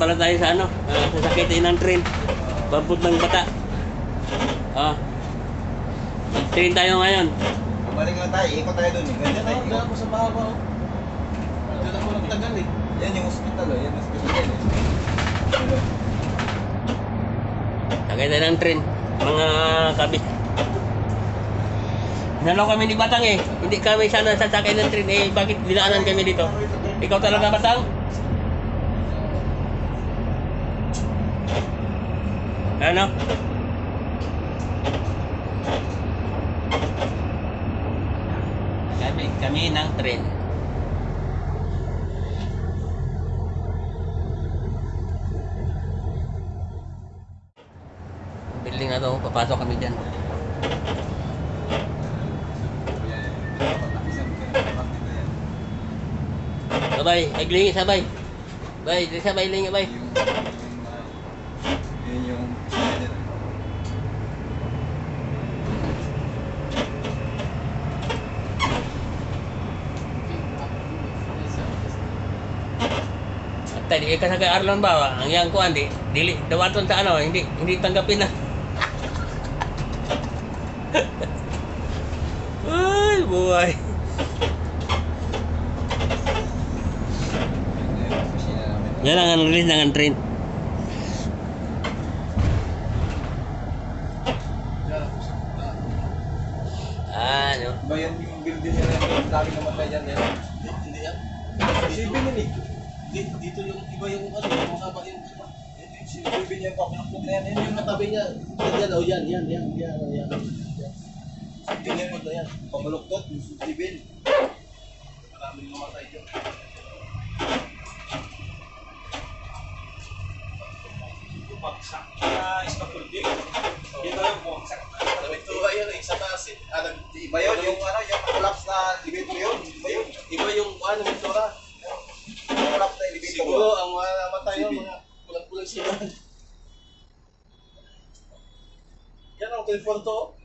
pala tayo sa ano, sasakitin ng train. Babot ng bata. Train tayo ngayon. Bumalik lang tayo, ikot tayo dun. Ganyan tayo. Diyan ako sa mahaba. Diyan ako nagtagal eh. Yan yung hospital yan hospital yan Sakay tayo ng train, mga kabis. Hinalaw kami ni Batang eh. Hindi kami sana sasakay ng train eh. Bakit dinaanan kami dito? Ikaw talaga, Batang? Ano? Kami ng train. Building na to, papasok kami dyan. Sabay, aglingi sabay. Bay, sabay lingi bay. Yun yung Tadi ka sa kay Arlon ba? Ang yang kuan di dili dawaton sa ano, hindi tanggapin na. Ay, buhay. Yan ang release ng train. Ano? ba yan yung building nila yung daming namatay dyan yan? Hindi yan. Silbin yun eh. Dito yung iba yung ano, yung mahaba yung Silbin niya yung kapilapot na yan. Yan yung katabi niya. Yan, oh, yan. Silbin yan. Pamaluktot, silbin. Maraming namatay dyan. Bumagsak na scaffolding. Dito yung bumagsak na. Nagtuwa yan eh, sa taas eh. Iba yun, yung ano, yung collapse na elevator yun. Iba yun. Iba yung ano, Victoria. Yung collapse na elevator. Siguro ang mga namatay yung mga kulang-kulang sila. Yan ang teleporto.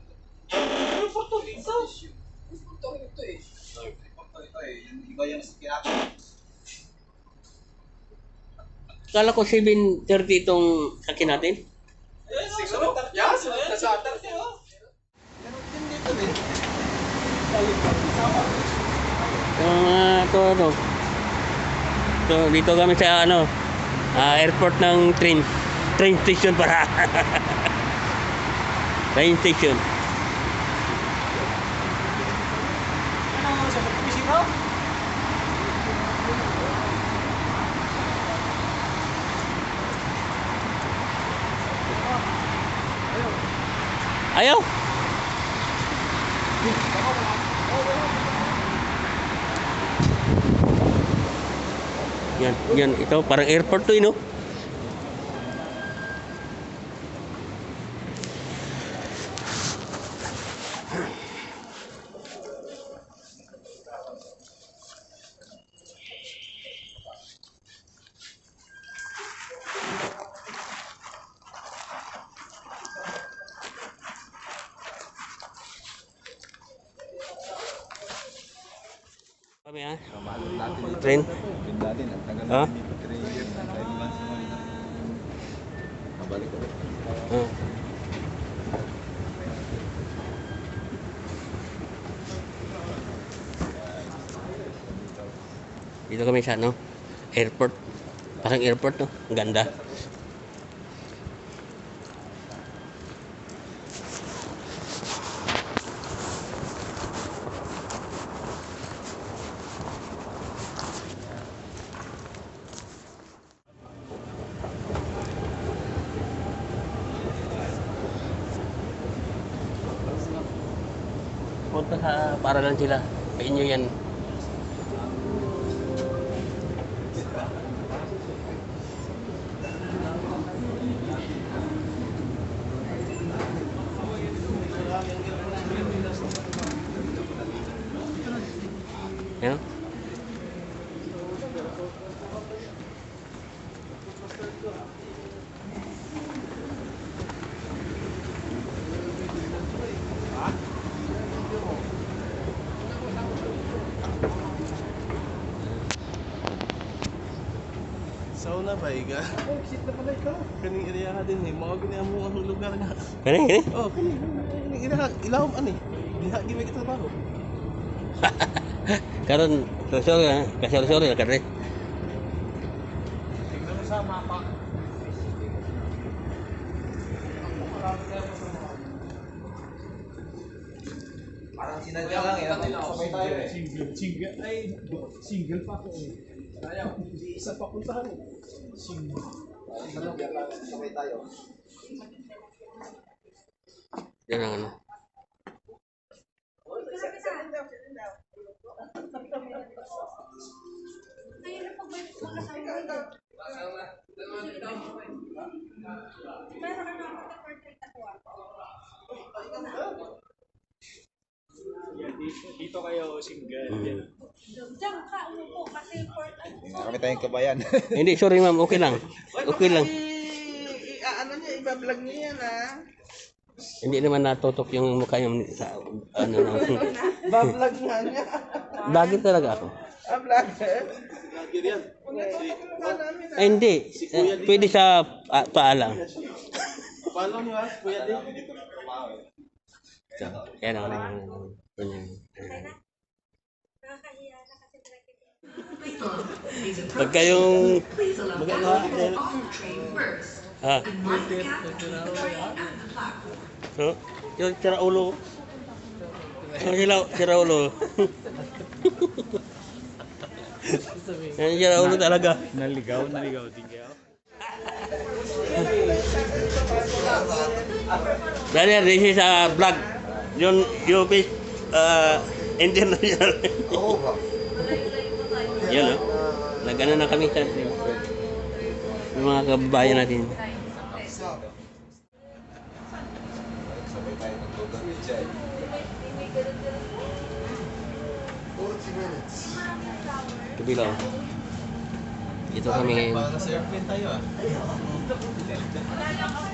Teleporto dito. Ito eh. Ito eh. Iba yung kinaka. Kala ko 7:30 itong sakin natin. Siguro. Yan, sa atar niya. So, dito kami sa ano, airport ng train station para. Train station. Ano sa bisita? Ayaw. Yan, ito parang airport to, no? Kami train. Natin, ang tagal Ha? natin dito, 3 years, 5 months naman na. Pabalik ulit. Dito kami sa ano, airport. Parang airport, no? Ang ganda. Punta sa para lang sila. Sa inyo yan. Yan. Sa una na ba ka? Oh, shit na pala ikaw. Kaning area na din eh. Mga ganyan mo ang lugar nga. Kani? Oh, kaning ilawom ani. Diha di may trabaho. Karon sorry ha. Sorry lah kare. Tingnan mo sa mapa. Parang sinadya lang eh. Sabay tayo eh. Single. Ay, single pa ako eh. Ayaw, isa pa puntahan eh. Single. Sinadya lang. Sabay tayo. Yan ang ano. Dito kayo single. Diyan ka, umupo kasi important. Kami tayong kabayan. Hindi, sorry ma'am, okay lang. Okay lang. Ano niya, iba-vlog niya yan ah. Hindi naman natutok yung mukha yung sa ano na. Ba-vlog nga niya. Bagay talaga ako. Vlogger? Vlogger yan. Ay, hindi. Pwede sa paalang. Paano niyo ah? Kuya din. So, yan ang ganyan. Nakakahiya na kasi Pagka yung so, yung sira ulo. Sira ulo. Yan sira ulo talaga. Naligaw din kayo. Brother, this is a vlog. Yung UP international. Oo ba? Yun, no? Nag-ano na kami sa yung mga kababayan natin. Sabay tayo ng lugar. Diyan. Kabila. Dito kami ngayon. Parang nasa airplane tayo ah.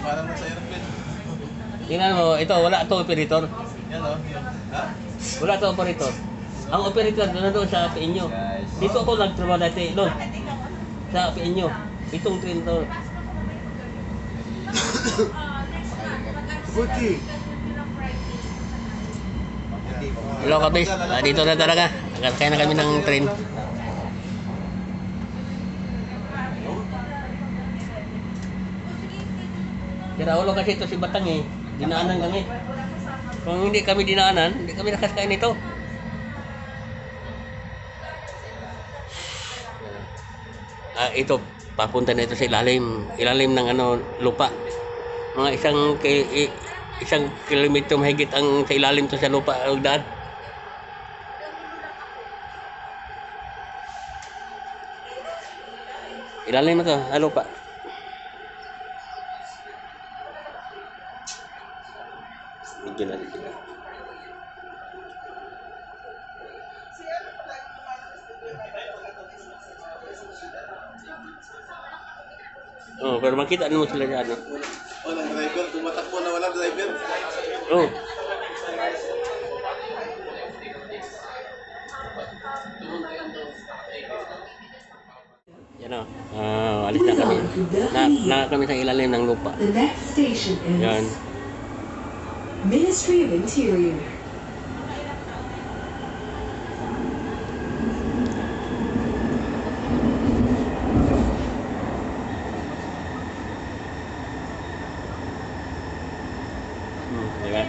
Parang nasa airplane. Tingnan mo, ito, wala ito operator. Yan o. Ha? Wala ito operator. Ang operator doon sa PNU. Dito ako nagtrabaho dati, doon. Sa PNU. Itong train to. Hello kabis, dito na talaga. Kaya na kami ng train. Sira ulo kasi ito si Batang eh. Dinaanan kami. Kung hindi kami dinaanan, hindi kami nakasakay nito. Ito, papunta na ito sa ilalim ng ano, lupa. Mga isang kilometro mahigit ang sa ilalim to sa lupa ang daan. Ilalim ito, sa lupa. Medyo natin sila. Oh, pero makita naman sila dyan, no? Walang driver. Tumatakbo na walang driver. Oh. Yan o. Alis na kami. Na kami sa ilalim ng lupa. The next station is Yan. Ministry of Interior. Diba?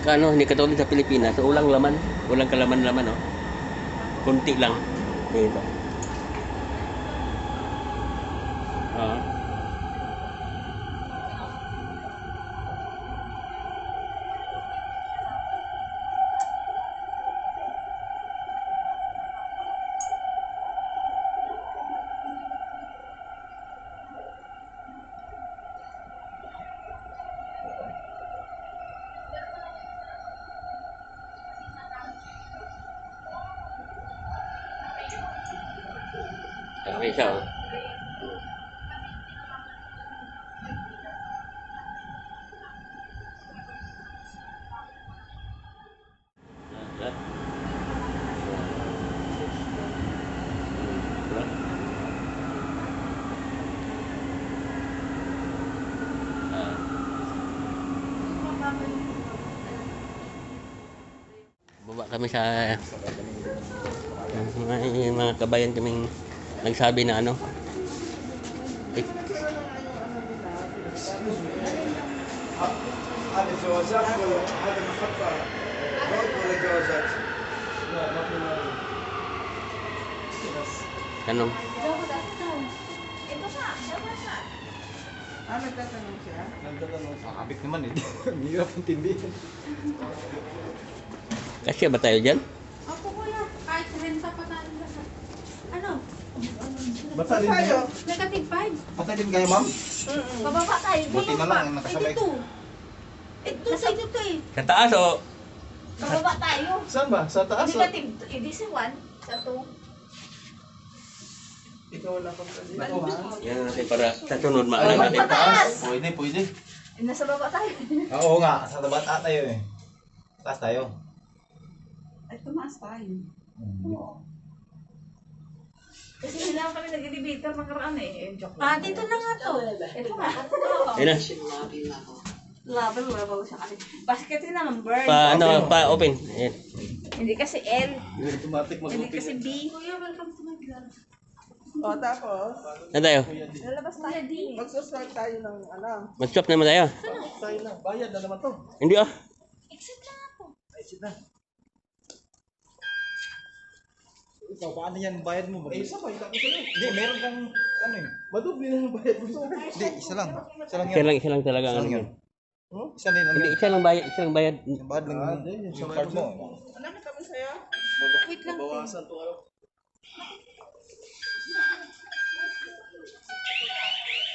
Kano, hindi katulad sa Pilipinas, ulang laman, walang kalaman-laman, oh. Kunti lang. Dito. Ah. Okay siya, oh. Ha? Wala. Ah. Baba kami sa may mga kabayan kaming nagsabi na ano. Eh, هذه الجوازات ولا هذه محطة رواد ولا جوازات؟ لا ما في tanong. Ito pa, dapat pa. Nagtatanong siya? Nakakabit naman eh. Hirap intindihin. Kasi ba tayo dyan? Ako kuya, kahit renta pa tayo lahat. Ano? Basta rin kayo? Negative 5. Patay din kayo, ma'am? Bababa tayo. Buti na lang, nakasabay. Ito sa ito eh. Sa taas o? Bababa tayo. Saan ba? Sa taas? Negative, hindi si 1 sa 2. Ikaw wala pang kasi. Yan natin para sa sunod maalala natin. Mataas! Pwede, pwede. Nasa baba tayo. Oo nga, sa tabat tayo eh. Taas tayo. Ay, tumaas tayo. Kasi hindi naman kami nag-elevator magkaraan eh. Joke lang. Dito na nga to. Ito nga. Ayun na. Level siya kasi. Basket number. Pa-open. Ayan. Hindi kasi L. Automatic Hindi kasi B. Kuya, welcome to my vlog. O, tapos, Na tayo? Lalabas tayo D. magsusort tayo ng ano. Mag-stop naman tayo. tayo na. Bayad na naman to. Hindi ah. Exit na ako. Ay, sit na. Ikaw, paano yan bayad mo? Eh, isa pa, ikaw sa'yo. Hindi, meron kang, ano eh. Madubli na yung bayad mo. Hindi, isa lang. Isa lang yan. Isa lang talaga ang Isa ano lang yun. yun. Isa din lang Hindi, yun. isa lang bayad. Yung bayad lang yung card mo. Ano na kami sa'yo? Wait lang. Bawasan to ano.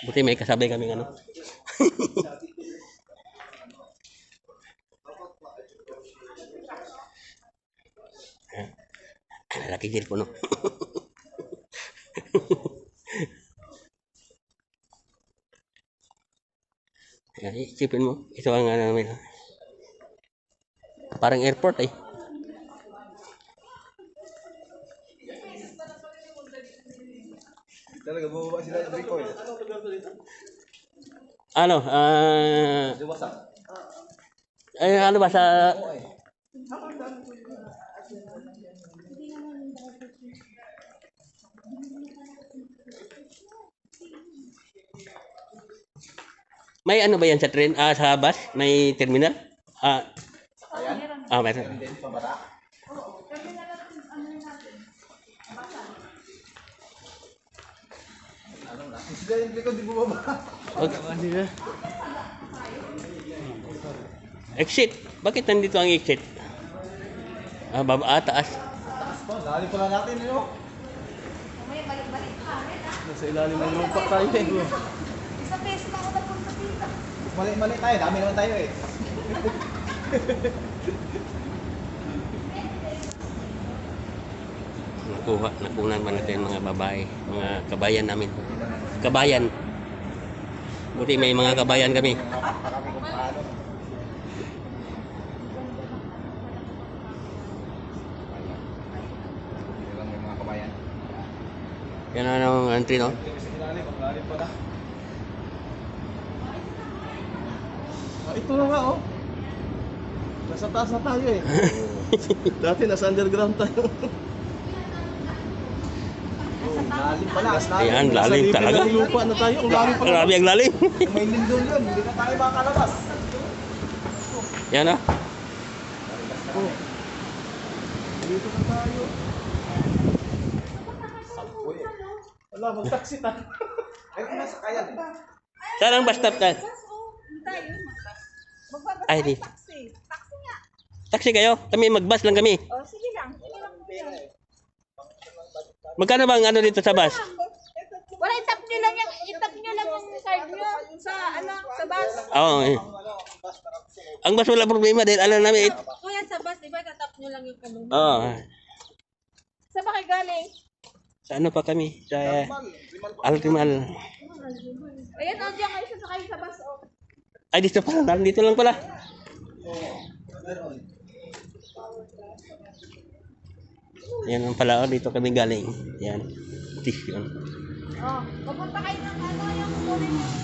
Buti may kasabay kaming ano. Lalaki din po no. Yan, isipin mo, ito ang ano namin. Parang airport eh. Talaga, bumaba sila yung Rico eh. Ano, Diwasa. ano ba sa may ano ba yan sa train? Sa bus? May terminal? Meron. Hindi, pabara. Ano na? Sila yung Rico, di bumaba. Okay. Exit. Bakit nandito ang exit? Baba, taas. Taas pa, dali pala natin yun. May balik-balik ka. Nasa ilalim ng lupa tayo eh. Isang beses pa ako napunta dito. Mali tayo, dami naman tayo eh. Nakunan ba natin mga babae, mga kabayan namin. Kabayan. Buti may mga kabayan kami. Marami kung paano. Hindi lang may mga kabayan. Yan ang entry no? Hindi kasi ilalim, ang lalim pala. Ito na nga oh. Nasa taas na tayo eh. Dati nasa underground tayo. Lalim pala. Ayan, lalim talaga. Nasa lupa na tayo. Ang lalim pala. Grabe ang lalim. May lindol yun. Hindi na tayo makalabas. Yan ah. Oh. Dito na tayo. Wala, mag-taxi tayo. Ay, nasa kaya. Saan ang bus stop na? Tayo. Ay, di. Taxi. Taxi nga. Taxi kayo? Kami mag-bus lang kami. O, sige lang. Sige lang. Magkano bang ano dito sa bus? Wala, itap nyo lang yung card nyo sa, sa bus. Oo. Ang bus wala problema dahil alam namin. Kuya, sa bus, di ba, tatap nyo lang yung kanong. Oo. Sa ba kayo galing? Sa ano pa kami? Sa Altimal. Ayan, o, diyan kayo sasakay sa bus, o. Ay, dito pala. Dito lang pala. Yan ang pala, oh, dito kami galing. Yan. Yun. Oh, pupunta kayo ng ano, yung kunin yung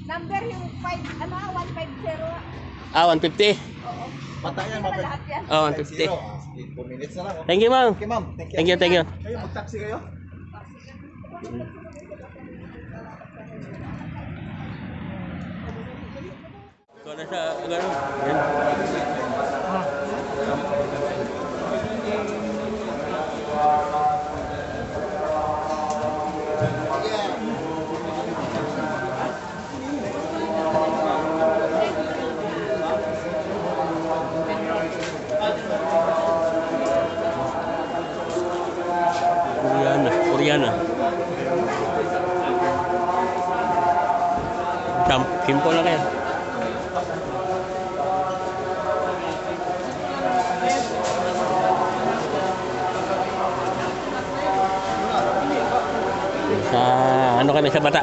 number, yung 5, ano, 150. Ah, 150? Bata yan, Hindi naman lahat yan. Oh, 150. 2 minutes na lang. Oh. Thank you, ma'am. Okay, ma'am. Thank you. Thank you, thank you. Kayo, mag-taxi kayo? Ikaw na sa, ano, yan. Koreana, Koreana. Simple lang yan. Sa ano kami sa bata.